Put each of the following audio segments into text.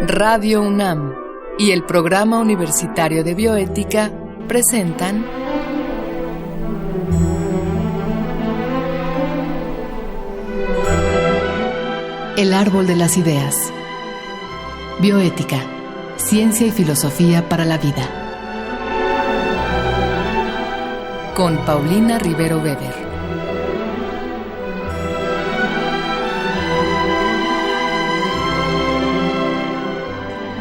Radio UNAM y el Programa Universitario de Bioética presentan El Árbol de las Ideas. Bioética, ciencia y filosofía para la vida. Con Paulina Rivero Weber.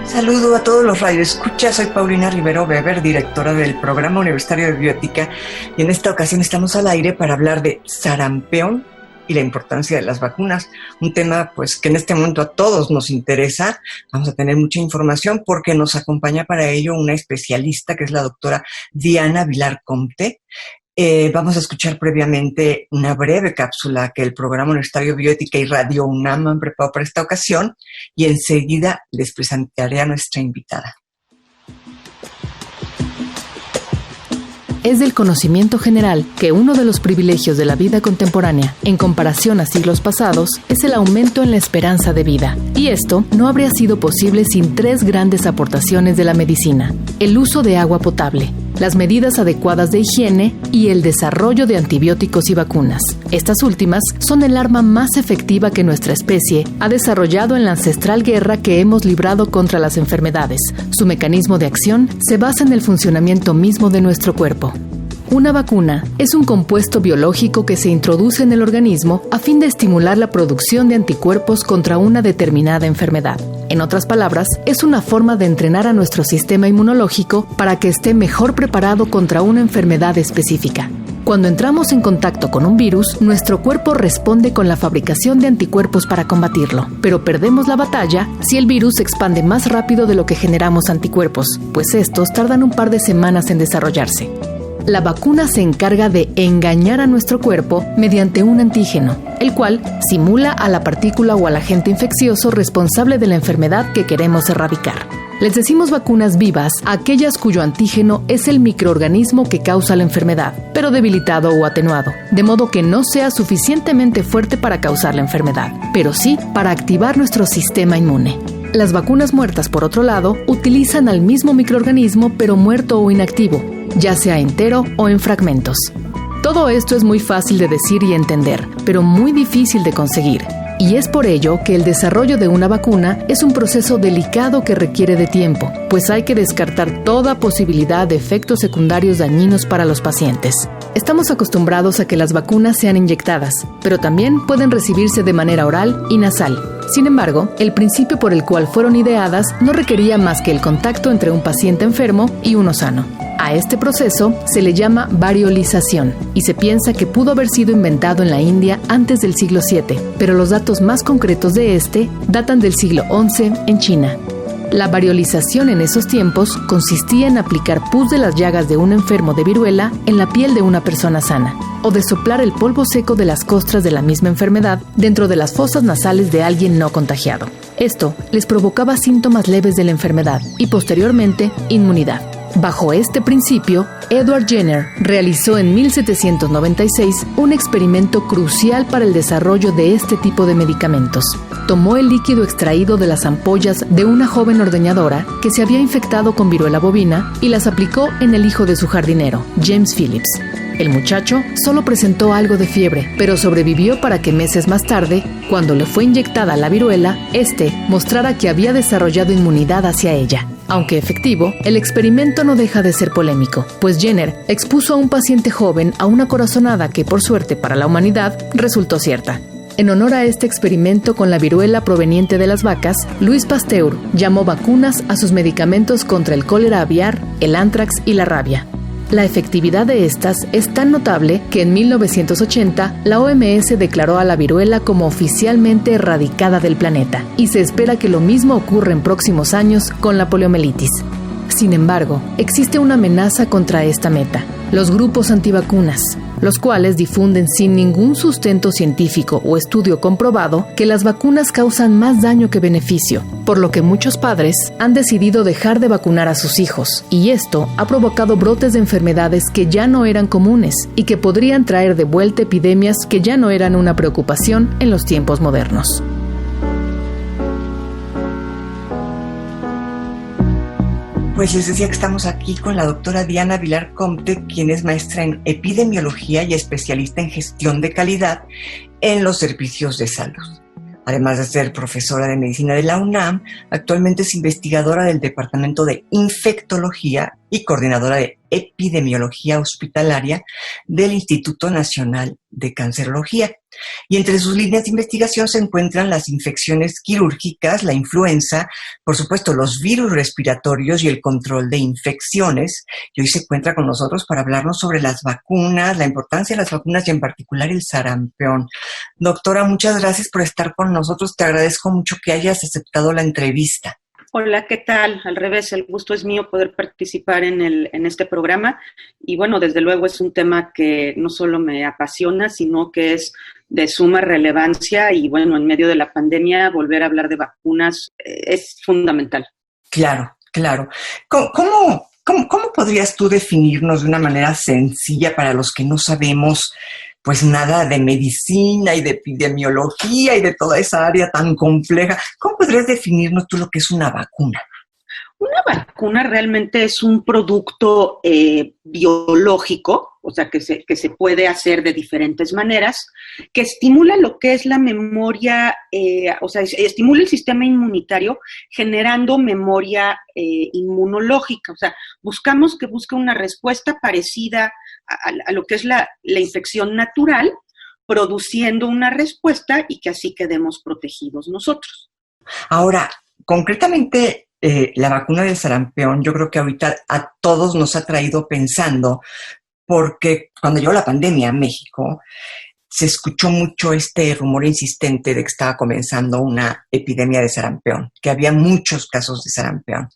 Saludo a todos los radioescuchas, soy Paulina Rivero Weber, directora del Programa Universitario de Bioética, y en esta ocasión estamos al aire para hablar de sarampión y la importancia de las vacunas, un tema pues que en este momento a todos nos interesa. Vamos a tener mucha información porque nos acompaña para ello una especialista que es la doctora Diana Vilar Comte. Vamos a escuchar previamente una breve cápsula que el Programa Universitario de Bioética y Radio UNAM han preparado para esta ocasión y enseguida les presentaré a nuestra invitada. Es del conocimiento general que uno de los privilegios de la vida contemporánea, en comparación a siglos pasados, es el aumento en la esperanza de vida. Y esto no habría sido posible sin tres grandes aportaciones de la medicina: el uso de agua potable, las medidas adecuadas de higiene y el desarrollo de antibióticos y vacunas. Estas últimas son el arma más efectiva que nuestra especie ha desarrollado en la ancestral guerra que hemos librado contra las enfermedades. Su mecanismo de acción se basa en el funcionamiento mismo de nuestro cuerpo. Una vacuna es un compuesto biológico que se introduce en el organismo a fin de estimular la producción de anticuerpos contra una determinada enfermedad. En otras palabras, es una forma de entrenar a nuestro sistema inmunológico para que esté mejor preparado contra una enfermedad específica. Cuando entramos en contacto con un virus, nuestro cuerpo responde con la fabricación de anticuerpos para combatirlo, pero perdemos la batalla si el virus se expande más rápido de lo que generamos anticuerpos, pues estos tardan un par de semanas en desarrollarse. La vacuna se encarga de engañar a nuestro cuerpo mediante un antígeno, el cual simula a la partícula o al agente infeccioso responsable de la enfermedad que queremos erradicar. Les decimos vacunas vivas a aquellas cuyo antígeno es el microorganismo que causa la enfermedad, pero debilitado o atenuado, de modo que no sea suficientemente fuerte para causar la enfermedad, pero sí para activar nuestro sistema inmune. Las vacunas muertas, por otro lado, utilizan al mismo microorganismo pero muerto o inactivo, ya sea entero o en fragmentos. Todo esto es muy fácil de decir y entender, pero muy difícil de conseguir. Y es por ello que el desarrollo de una vacuna es un proceso delicado que requiere de tiempo, pues hay que descartar toda posibilidad de efectos secundarios dañinos para los pacientes. Estamos acostumbrados a que las vacunas sean inyectadas, pero también pueden recibirse de manera oral y nasal. Sin embargo, el principio por el cual fueron ideadas no requería más que el contacto entre un paciente enfermo y uno sano. A este proceso se le llama variolización y se piensa que pudo haber sido inventado en la India antes del siglo VII, pero los datos más concretos de este datan del siglo XI en China. La variolización en esos tiempos consistía en aplicar pus de las llagas de un enfermo de viruela en la piel de una persona sana, o de soplar el polvo seco de las costras de la misma enfermedad dentro de las fosas nasales de alguien no contagiado. Esto les provocaba síntomas leves de la enfermedad y posteriormente inmunidad. Bajo este principio, Edward Jenner realizó en 1796 un experimento crucial para el desarrollo de este tipo de medicamentos. Tomó el líquido extraído de las ampollas de una joven ordeñadora que se había infectado con viruela bovina y las aplicó en el hijo de su jardinero, James Phillips. El muchacho solo presentó algo de fiebre, pero sobrevivió para que meses más tarde, cuando le fue inyectada la viruela, mostrara que había desarrollado inmunidad hacia ella. Aunque efectivo, el experimento no deja de ser polémico, pues Jenner expuso a un paciente joven a una corazonada que, por suerte para la humanidad, resultó cierta. En honor a este experimento con la viruela proveniente de las vacas, Louis Pasteur llamó vacunas a sus medicamentos contra el cólera aviar, el ántrax y la rabia. La efectividad de estas es tan notable que en 1980 la OMS declaró a la viruela como oficialmente erradicada del planeta, y se espera que lo mismo ocurra en próximos años con la poliomielitis. Sin embargo, existe una amenaza contra esta meta: los grupos antivacunas. los cuales difunden sin ningún sustento científico o estudio comprobado que las vacunas causan más daño que beneficio, por lo que muchos padres han decidido dejar de vacunar a sus hijos, y esto ha provocado brotes de enfermedades que ya no eran comunes y que podrían traer de vuelta epidemias que ya no eran una preocupación en los tiempos modernos. Pues les decía que estamos aquí con la doctora Diana Vilar Comte, quien es maestra en epidemiología y especialista en gestión de calidad en los servicios de salud. Además de ser profesora de medicina de la UNAM, actualmente es investigadora del Departamento de Infectología y coordinadora de epidemiología hospitalaria del Instituto Nacional de Cancerología. Y entre sus líneas de investigación se encuentran las infecciones quirúrgicas, la influenza, por supuesto los virus respiratorios y el control de infecciones. Y hoy se encuentra con nosotros para hablarnos sobre las vacunas, la importancia de las vacunas y en particular el sarampión. Doctora, muchas gracias por estar con nosotros. Te agradezco mucho que hayas aceptado la entrevista. Hola, ¿qué tal? Al revés, el gusto es mío poder participar en este programa. Y bueno, desde luego es un tema que no solo me apasiona, sino que es de suma relevancia y bueno, en medio de la pandemia volver a hablar de vacunas es fundamental. Claro, claro. ¿Cómo podrías tú definirnos de una manera sencilla para los que no sabemos pues nada de medicina y de epidemiología y de toda esa área tan compleja? ¿Cómo podrías definirnos tú lo que es una vacuna? Una vacuna realmente es un producto biológico, o sea, que se puede hacer de diferentes maneras, que estimula lo que es la memoria, estimula el sistema inmunitario generando memoria inmunológica. O sea, buscamos que busque una respuesta parecida a lo que es la infección natural, produciendo una respuesta y que así quedemos protegidos nosotros. Ahora, concretamente, la vacuna del sarampión, yo creo que ahorita a todos nos ha traído pensando, porque cuando llegó la pandemia a México, se escuchó mucho este rumor insistente de que estaba comenzando una epidemia de sarampión, que había muchos casos de sarampión.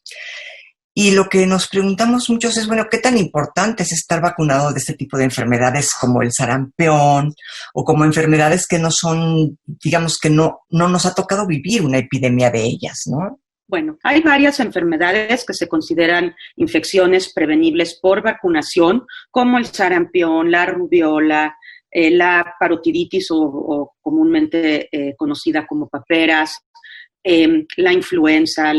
Y lo que nos preguntamos muchos es, bueno, ¿qué tan importante es estar vacunado de este tipo de enfermedades como el sarampión o como enfermedades que no son, digamos que no nos ha tocado vivir una epidemia de ellas, ¿no? Bueno, hay varias enfermedades que se consideran infecciones prevenibles por vacunación, como el sarampión, la rubiola, la parotiditis o comúnmente conocida como paperas, la influenza,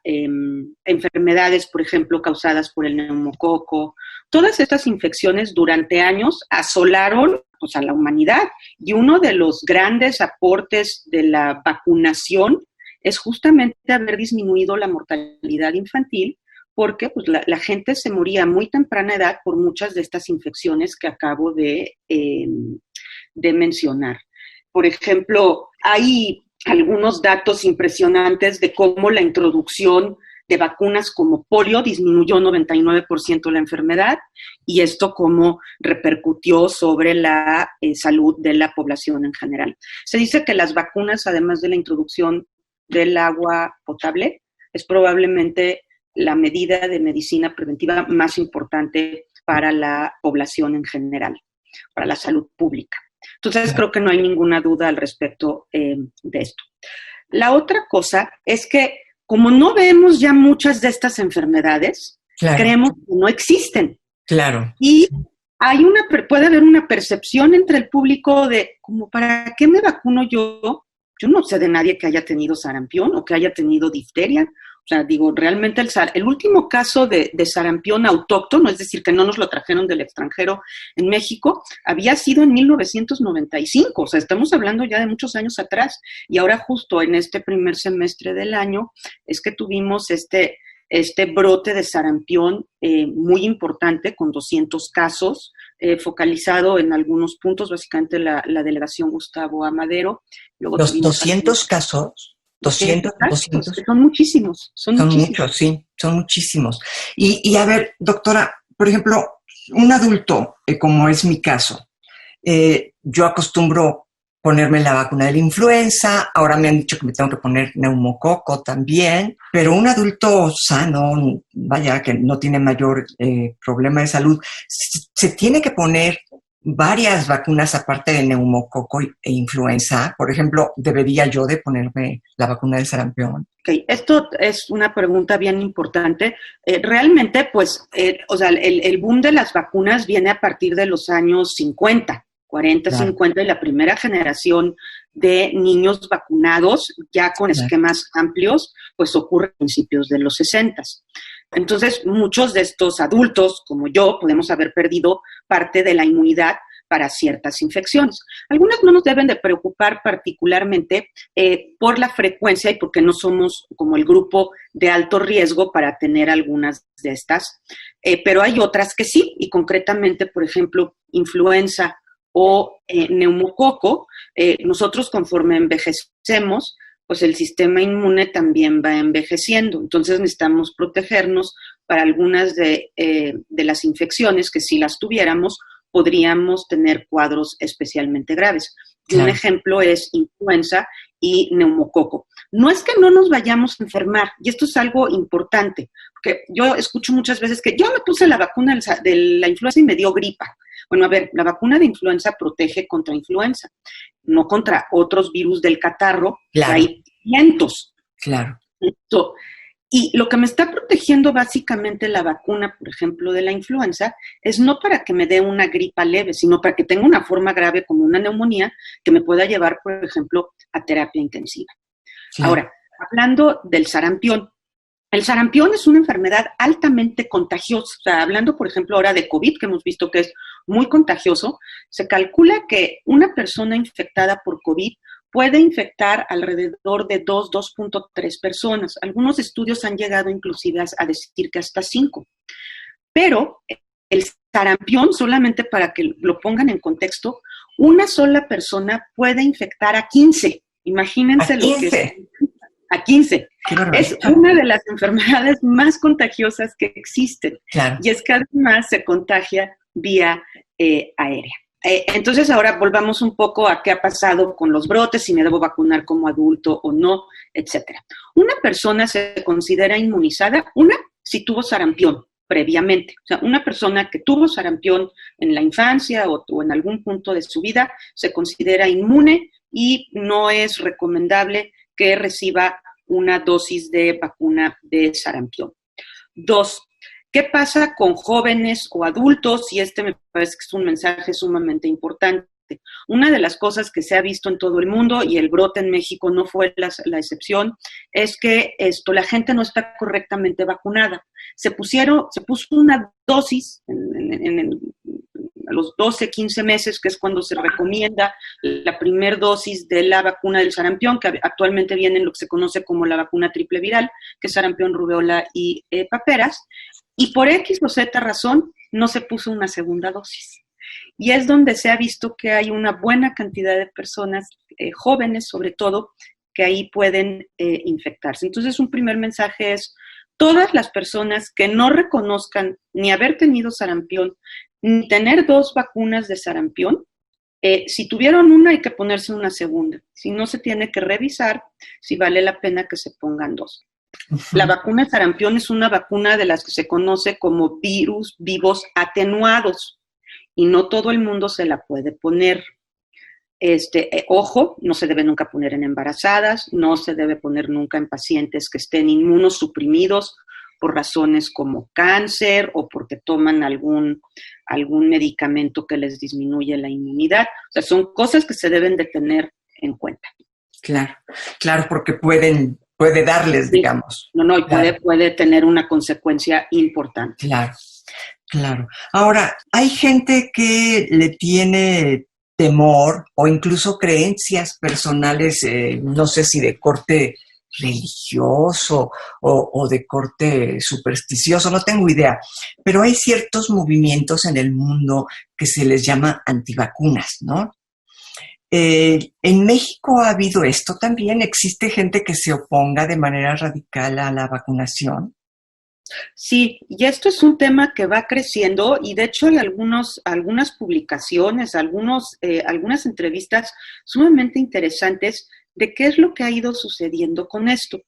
enfermedades, por ejemplo, causadas por el neumococo. Todas estas infecciones durante años asolaron pues, a la humanidad, y uno de los grandes aportes de la vacunación es justamente haber disminuido la mortalidad infantil, porque pues, la gente se moría a muy temprana edad por muchas de estas infecciones que acabo de mencionar. Por ejemplo, hay algunos datos impresionantes de cómo la introducción de vacunas como polio disminuyó 99% la enfermedad, y esto cómo repercutió sobre la salud de la población en general. Se dice que las vacunas, además de la introducción del agua potable, es probablemente la medida de medicina preventiva más importante para la población en general, para la salud pública. Entonces, creo que no hay ninguna duda al respecto de esto. La otra cosa es que, como no vemos ya muchas de estas enfermedades, claro, creemos que no existen. Claro. Y puede haber una percepción entre el público de, como, ¿para qué me vacuno yo? Yo no sé de nadie que haya tenido sarampión o que haya tenido difteria. O sea, digo, realmente el último caso de sarampión autóctono, es decir, que no nos lo trajeron del extranjero en México, había sido en 1995. O sea, estamos hablando ya de muchos años atrás. Y ahora justo en este primer semestre del año es que tuvimos este brote de sarampión muy importante, con 200 casos, focalizado en algunos puntos, básicamente la delegación Gustavo A. Madero. Luego ¿Los 200 casos? 200. Son muchísimos. Son muchos, sí, son muchísimos. Y a ver, doctora, por ejemplo, un adulto, como es mi caso, yo acostumbro ponerme la vacuna de la influenza, ahora me han dicho que me tengo que poner neumococo también, pero un adulto sano, vaya, que no tiene mayor problema de salud, se tiene que poner varias vacunas aparte de neumococo e influenza. Por ejemplo, ¿debería yo de ponerme la vacuna del sarampión? Okay. Esto es una pregunta bien importante. Realmente, pues, o sea, el boom de las vacunas viene a partir de los años 50, 40, claro. 50, y la primera generación de niños vacunados, ya con esquemas amplios, pues ocurre a principios de los 60. Entonces, muchos de estos adultos, como yo, podemos haber perdido parte de la inmunidad para ciertas infecciones. Algunas no nos deben de preocupar particularmente por la frecuencia y porque no somos como el grupo de alto riesgo para tener algunas de estas, pero hay otras que sí, y concretamente, por ejemplo, influenza o neumococo. Nosotros, conforme envejecemos, pues el sistema inmune también va envejeciendo. Entonces necesitamos protegernos para algunas de las infecciones que, si las tuviéramos, podríamos tener cuadros especialmente graves. Claro. Un ejemplo es influenza y neumococo. No es que no nos vayamos a enfermar, y esto es algo importante, porque yo escucho muchas veces que yo me puse la vacuna de la influenza y me dio gripa. Bueno, a ver, la vacuna de influenza protege contra influenza, no contra otros virus del catarro, claro. Que hay cientos. Claro. Y lo que me está protegiendo básicamente la vacuna, por ejemplo, de la influenza, es no para que me dé una gripa leve, sino para que tenga una forma grave como una neumonía que me pueda llevar, por ejemplo, a terapia intensiva. Sí. Ahora, hablando del sarampión, el sarampión es una enfermedad altamente contagiosa. O sea, hablando, por ejemplo, ahora de COVID, que hemos visto que es muy contagioso, se calcula que una persona infectada por COVID puede infectar alrededor de 2.3 personas. Algunos estudios han llegado inclusive a decir que hasta 5. Pero el sarampión, solamente para que lo pongan en contexto, una sola persona puede infectar a 15. Imagínense lo que es. A 15. Es una de las enfermedades más contagiosas que existen. Claro. Y es que además se contagia vía aérea. Entonces, ahora volvamos un poco a qué ha pasado con los brotes, si me debo vacunar como adulto o no, etcétera. Una persona se considera inmunizada, si tuvo sarampión previamente. O sea, una persona que tuvo sarampión en la infancia o en algún punto de su vida se considera inmune y no es recomendable que reciba una dosis de vacuna de sarampión. 2. ¿Qué pasa con jóvenes o adultos? Y este me parece que es un mensaje sumamente importante. Una de las cosas que se ha visto en todo el mundo, y el brote en México no fue la excepción, es que la gente no está correctamente vacunada. Se puso una dosis a los 12, 15 meses, que es cuando se recomienda la primera dosis de la vacuna del sarampión, que actualmente viene en lo que se conoce como la vacuna triple viral, que es sarampión, rubéola y paperas. Y por X o Z razón no se puso una segunda dosis. Y es donde se ha visto que hay una buena cantidad de personas, jóvenes sobre todo, que ahí pueden infectarse. Entonces, un primer mensaje es: todas las personas que no reconozcan ni haber tenido sarampión, ni tener 2 vacunas de sarampión, si tuvieron una hay que ponerse una segunda. Si no, se tiene que revisar si vale la pena que se pongan 2. La vacuna de sarampión es una vacuna de las que se conoce como virus vivos atenuados y no todo el mundo se la puede poner. Ojo, no se debe nunca poner en embarazadas, no se debe poner nunca en pacientes que estén inmunosuprimidos por razones como cáncer o porque toman algún medicamento que les disminuye la inmunidad. O sea, son cosas que se deben de tener en cuenta. Claro, porque puede darles, sí, digamos. Y puede tener una consecuencia importante. Claro. Ahora, hay gente que le tiene temor o incluso creencias personales, no sé si de corte religioso o de corte supersticioso, no tengo idea, pero hay ciertos movimientos en el mundo que se les llama antivacunas, ¿no? ¿En México ha habido esto también? ¿Existe gente que se oponga de manera radical a la vacunación? Sí, y esto es un tema que va creciendo y de hecho hay algunas publicaciones, algunas entrevistas sumamente interesantes de qué es lo que ha ido sucediendo con esto.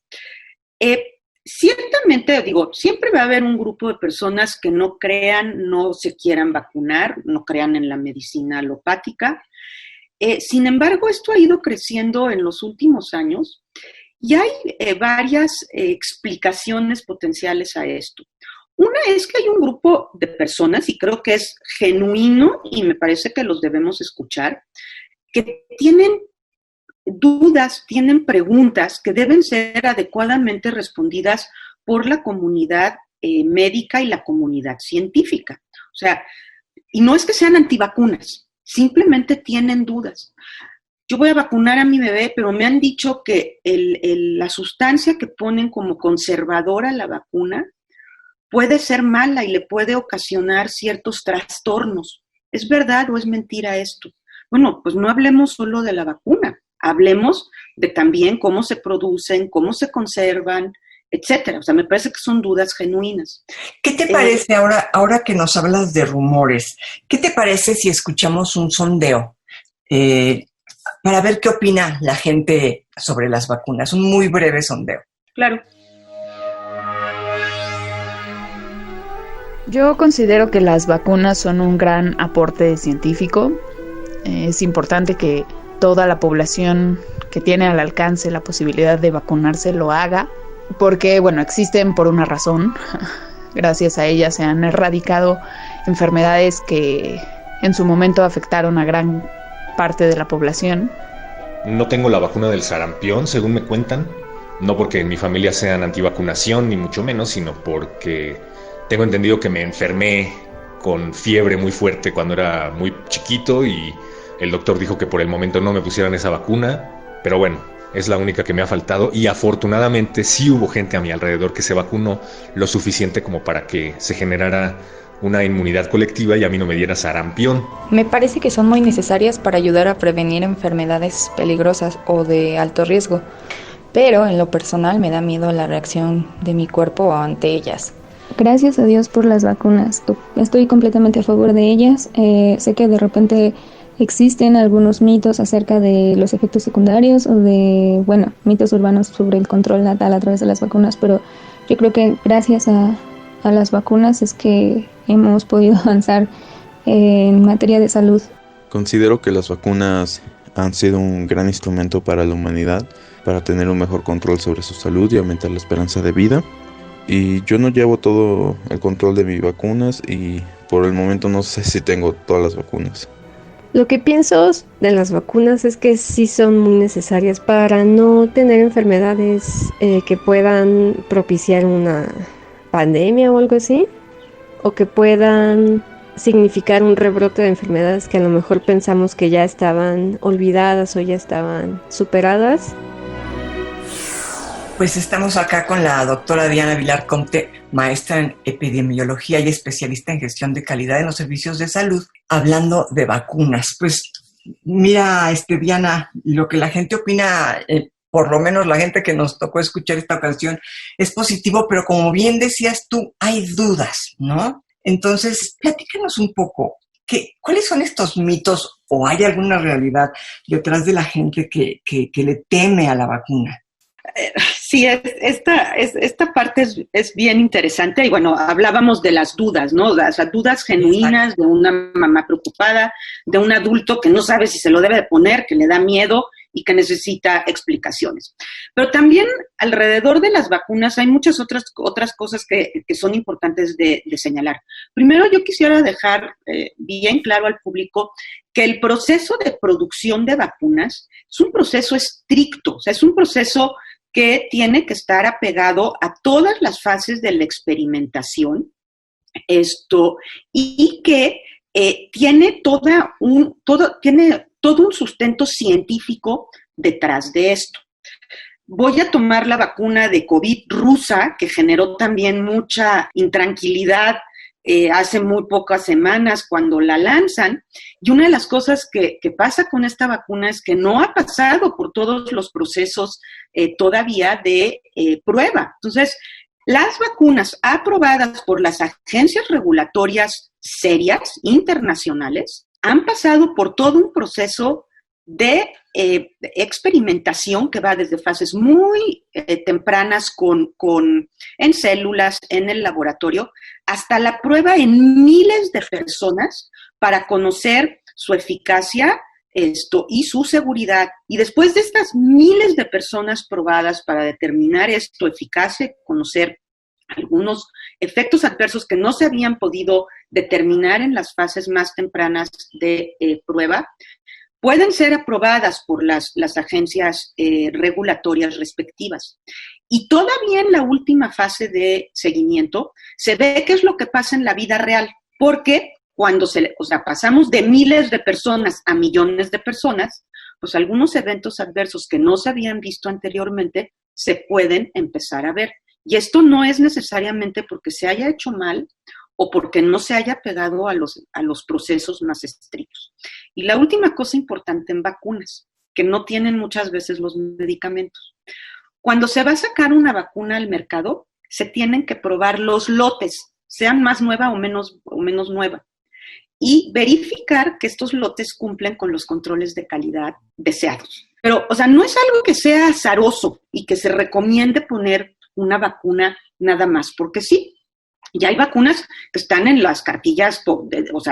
Ciertamente, digo, siempre va a haber un grupo de personas que no crean, no se quieran vacunar, no crean en la medicina alopática. Sin embargo, esto ha ido creciendo en los últimos años y hay varias explicaciones potenciales a esto. Una es que hay un grupo de personas, y creo que es genuino y me parece que los debemos escuchar, que tienen dudas, tienen preguntas que deben ser adecuadamente respondidas por la comunidad médica y la comunidad científica. O sea, y no es que sean antivacunas, simplemente tienen dudas. Yo voy a vacunar a mi bebé, pero me han dicho que la sustancia que ponen como conservadora a la vacuna puede ser mala y le puede ocasionar ciertos trastornos. ¿Es verdad o es mentira esto? Bueno, pues no hablemos solo de la vacuna. Hablemos de también cómo se producen, cómo se conservan, etcétera. O sea, me parece que son dudas genuinas. ¿Qué te parece ahora que nos hablas de rumores? ¿Qué te parece si escuchamos un sondeo para ver qué opina la gente sobre las vacunas? Un muy breve sondeo. Claro. Yo considero que las vacunas son un gran aporte científico. Es importante que toda la población que tiene al alcance la posibilidad de vacunarse lo haga, porque, bueno, existen por una razón. Gracias a ellas se han erradicado enfermedades que en su momento afectaron a gran parte de la población. No tengo la vacuna del sarampión, según me cuentan. No porque en mi familia sean antivacunación, ni mucho menos, sino porque tengo entendido que me enfermé con fiebre muy fuerte cuando era muy chiquito y el doctor dijo que por el momento no me pusieran esa vacuna, pero bueno, es la única que me ha faltado y afortunadamente sí hubo gente a mi alrededor que se vacunó lo suficiente como para que se generara una inmunidad colectiva y a mí no me diera sarampión. Me parece que son muy necesarias para ayudar a prevenir enfermedades peligrosas o de alto riesgo, pero en lo personal me da miedo la reacción de mi cuerpo ante ellas. Gracias a Dios por las vacunas. Estoy completamente a favor de ellas. Sé que de repente existen algunos mitos acerca de los efectos secundarios o de, bueno, mitos urbanos sobre el control natal a través de las vacunas, pero yo creo que gracias a las vacunas es que hemos podido avanzar en materia de salud. Considero que las vacunas han sido un gran instrumento para la humanidad, para tener un mejor control sobre su salud y aumentar la esperanza de vida. Y yo no llevo todo el control de mis vacunas y por el momento no sé si tengo todas las vacunas. Lo que pienso de las vacunas es que sí son muy necesarias para no tener enfermedades que puedan propiciar una pandemia o algo así, o que puedan significar un rebrote de enfermedades que a lo mejor pensamos que ya estaban olvidadas o ya estaban superadas. Pues estamos acá con la doctora Diana Vilar Comte, maestra en epidemiología y especialista en gestión de calidad en los servicios de salud, hablando de vacunas. Pues mira, Diana, lo que la gente opina, por lo menos la gente que nos tocó escuchar esta ocasión, es positivo, pero como bien decías tú, hay dudas, ¿no? Entonces, platícanos un poco, ¿cuáles son estos mitos o hay alguna realidad detrás de la gente que le teme a la vacuna? Sí, esta parte es bien interesante y bueno, hablábamos de las dudas, ¿no? O sea, dudas genuinas. Exacto. De una mamá preocupada, de un adulto que no sabe si se lo debe de poner, que le da miedo y que necesita explicaciones. Pero también alrededor de las vacunas hay muchas otras cosas que son importantes de señalar. Primero, yo quisiera dejar bien claro al público que el proceso de producción de vacunas es un proceso estricto, o sea, es un proceso que tiene que estar apegado a todas las fases de la experimentación, y que tiene todo un sustento científico detrás de esto. Voy a tomar la vacuna de COVID rusa, que generó también mucha intranquilidad hace muy pocas semanas cuando la lanzan, y una de las cosas que pasa con esta vacuna es que no ha pasado por todos los procesos todavía de prueba. Entonces, las vacunas aprobadas por las agencias regulatorias serias, internacionales, han pasado por todo un proceso de experimentación que va desde fases muy tempranas en células, en el laboratorio, hasta la prueba en miles de personas para conocer su eficacia y su seguridad. Y después de estas miles de personas probadas para determinar eficacia, conocer algunos efectos adversos que no se habían podido determinar en las fases más tempranas de prueba, pueden ser aprobadas por las agencias regulatorias respectivas. Y todavía en la última fase de seguimiento se ve qué es lo que pasa en la vida real, porque cuando pasamos de miles de personas a millones de personas, pues algunos eventos adversos que no se habían visto anteriormente se pueden empezar a ver. Y esto no es necesariamente porque se haya hecho mal o porque no se haya pegado a los procesos más estrictos. Y la última cosa importante en vacunas, que no tienen muchas veces los medicamentos. Cuando se va a sacar una vacuna al mercado, se tienen que probar los lotes, sean más nueva o menos nueva, y verificar que estos lotes cumplen con los controles de calidad deseados. Pero, no es algo que sea azaroso y que se recomiende poner una vacuna nada más, porque sí. Ya hay vacunas que están en las cartillas,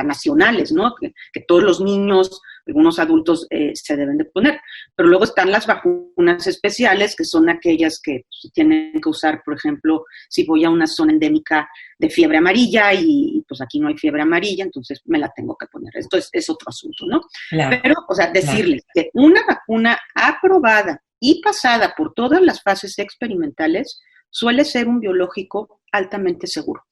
nacionales, ¿no? Que todos los niños, algunos adultos se deben de poner. Pero luego están las vacunas especiales, que son aquellas que se tienen que usar, por ejemplo, si voy a una zona endémica de fiebre amarilla y pues aquí no hay fiebre amarilla, entonces me la tengo que poner. Esto es otro asunto, ¿no? Claro. Pero, decirles que una vacuna aprobada y pasada por todas las fases experimentales suele ser un biológico altamente seguro.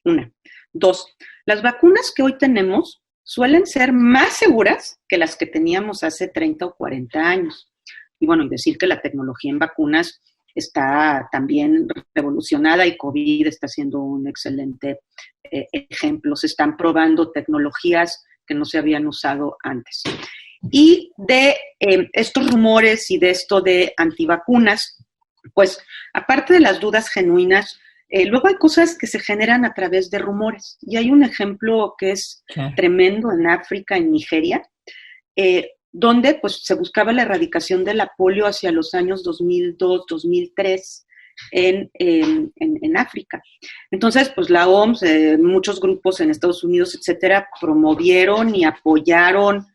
1. 2. Las vacunas que hoy tenemos suelen ser más seguras que las que teníamos hace 30 o 40 años. Y decir que la tecnología en vacunas está también revolucionada y COVID está siendo un excelente ejemplo. Se están probando tecnologías que no se habían usado antes. Y de estos rumores y de esto de antivacunas, pues aparte de las dudas genuinas, luego hay cosas que se generan a través de rumores. Y hay un ejemplo que es tremendo en África, en Nigeria, donde pues se buscaba la erradicación de la polio hacia los años 2002, 2003 en África. Entonces, pues la OMS, muchos grupos en Estados Unidos, etcétera, promovieron y apoyaron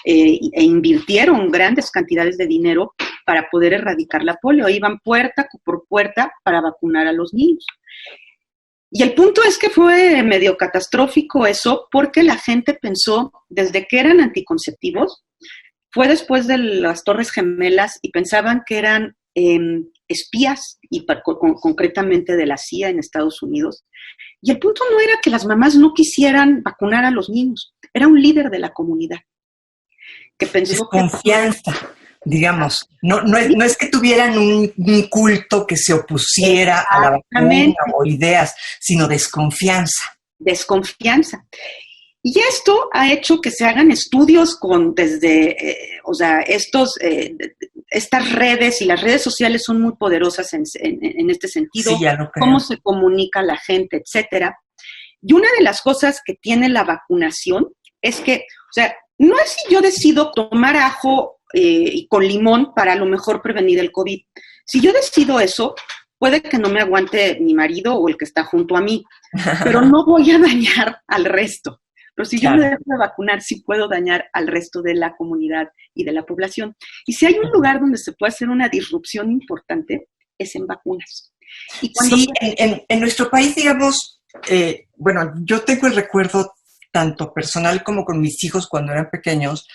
e invirtieron grandes cantidades de dinero para poder erradicar la polio. Iban puerta por puerta para vacunar a los niños. Y el punto es que fue medio catastrófico eso, porque la gente pensó, desde que eran anticonceptivos, fue después de las Torres Gemelas y pensaban que eran espías, y concretamente de la CIA en Estados Unidos. Y el punto no era que las mamás no quisieran vacunar a los niños, era un líder de la comunidad que pensó confianza. Digamos, no es que tuvieran un culto que se opusiera a la vacuna o ideas, sino desconfianza. Desconfianza. Y esto ha hecho que se hagan estudios estas redes, y las redes sociales son muy poderosas en este sentido, sí, ya lo creo. Cómo se comunica la gente, etcétera. Y una de las cosas que tiene la vacunación es que, no es si yo decido tomar ajo y con limón para a lo mejor prevenir el COVID. Si yo decido eso, puede que no me aguante mi marido o el que está junto a mí, pero no voy a dañar al resto. Pero si yo me dejo de vacunar, sí puedo dañar al resto de la comunidad y de la población. Y si hay un lugar donde se puede hacer una disrupción importante, es en vacunas. Y sí, en nuestro país, digamos, yo tengo el recuerdo tanto personal como con mis hijos cuando eran pequeños,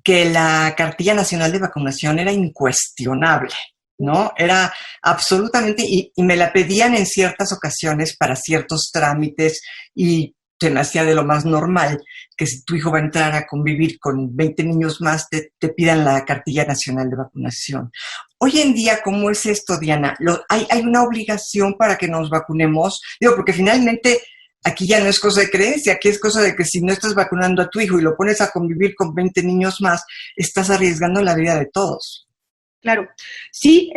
que la cartilla nacional de vacunación era incuestionable, ¿no? Era absolutamente, y me la pedían en ciertas ocasiones para ciertos trámites, y se me hacía de lo más normal que si tu hijo va a entrar a convivir con 20 niños más, te pidan la cartilla nacional de vacunación. Hoy en día, ¿cómo es esto, Diana? ¿Hay una obligación para que nos vacunemos? Porque finalmente aquí ya no es cosa de creencia, aquí es cosa de que si no estás vacunando a tu hijo y lo pones a convivir con 20 niños más, estás arriesgando la vida de todos. Claro, sí,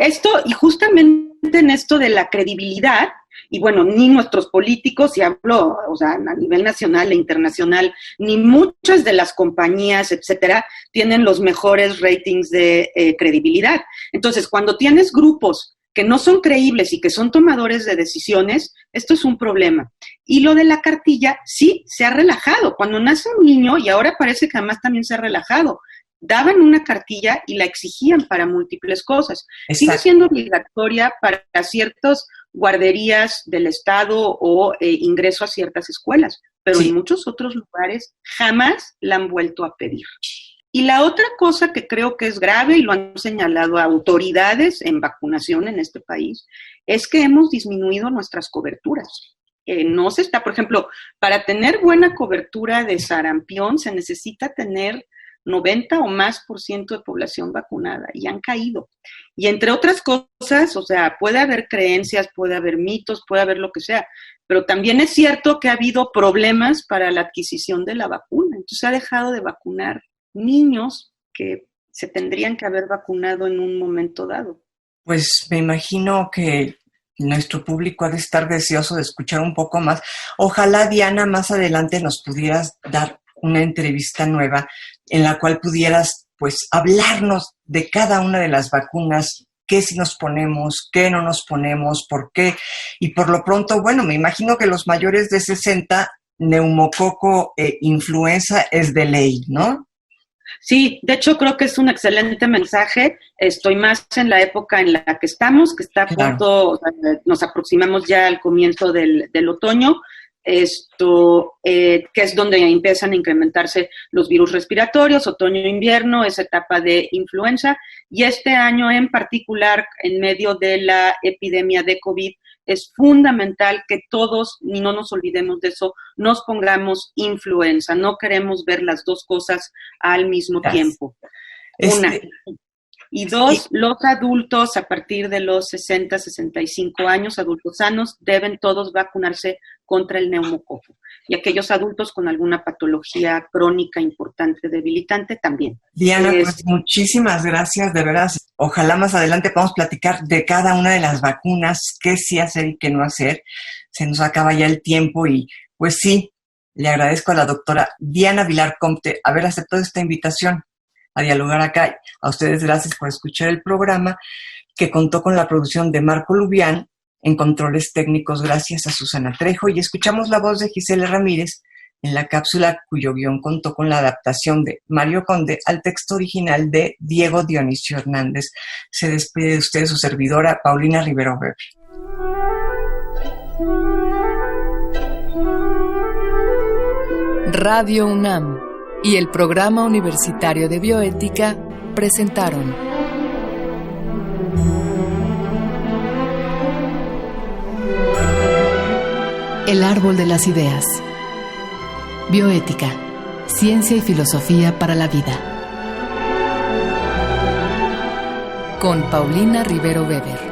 y justamente en esto de la credibilidad, Y bueno, ni nuestros políticos, y hablo, o sea, a nivel nacional e internacional, ni muchas de las compañías, etcétera, tienen los mejores ratings de credibilidad. Entonces, cuando tienes grupos que no son creíbles y que son tomadores de decisiones, esto es un problema. Y lo de la cartilla, sí, se ha relajado. Cuando nace un niño, y ahora parece que además también se ha relajado, daban una cartilla y la exigían para múltiples cosas. Exacto. Sigue siendo obligatoria para ciertas guarderías del Estado o ingreso a ciertas escuelas, pero sí, en muchos otros lugares jamás la han vuelto a pedir. Y la otra cosa que creo que es grave, y lo han señalado autoridades en vacunación en este país, es que hemos disminuido nuestras coberturas. No se está, por ejemplo, para tener buena cobertura de sarampión se necesita tener 90 o más % de población vacunada, y han caído. Y entre otras cosas, o sea, puede haber creencias, puede haber mitos, puede haber lo que sea, pero también es cierto que ha habido problemas para la adquisición de la vacuna. Entonces se ha dejado de vacunar niños que se tendrían que haber vacunado en un momento dado. Pues me imagino que nuestro público ha de estar deseoso de escuchar un poco más. Ojalá, Diana, más adelante nos pudieras dar una entrevista nueva en la cual pudieras, pues, hablarnos de cada una de las vacunas, qué si nos ponemos, qué no nos ponemos, por qué. Y por lo pronto, bueno, me imagino que los mayores de 60, neumococo e influenza es de ley, ¿no? Sí, de hecho creo que es un excelente mensaje. Estoy más en la época en la que estamos, que está a punto, o sea, nos aproximamos ya al comienzo del otoño, que es donde empiezan a incrementarse los virus respiratorios, otoño-invierno, esa etapa de influenza, y este año en particular, en medio de la epidemia de COVID, es fundamental que todos, y no nos olvidemos de eso, nos pongamos influenza. No queremos ver las dos cosas al mismo tiempo. Una. Y dos, los adultos a partir de los 60, 65 años, adultos sanos, deben todos vacunarse contra el neumococo. Y aquellos adultos con alguna patología crónica importante, debilitante, también. Diana, pues muchísimas gracias, de verdad. Ojalá más adelante podamos platicar de cada una de las vacunas, qué sí hacer y qué no hacer. Se nos acaba ya el tiempo y pues sí, le agradezco a la doctora Diana Vilar Compte haber aceptado esta invitación a dialogar acá. A ustedes gracias por escuchar el programa, que contó con la producción de Marco Lubián, en controles técnicos gracias a Susana Trejo, y escuchamos la voz de Gisela Ramírez en la cápsula cuyo guión contó con la adaptación de Mario Conde al texto original de Diego Dionisio Hernández. Se despide de ustedes su servidora Paulina Rivero Weber. Radio UNAM y el Programa Universitario de Bioética presentaron El Árbol de las Ideas. Bioética, ciencia y filosofía para la vida. Con Paulina Rivero Weber.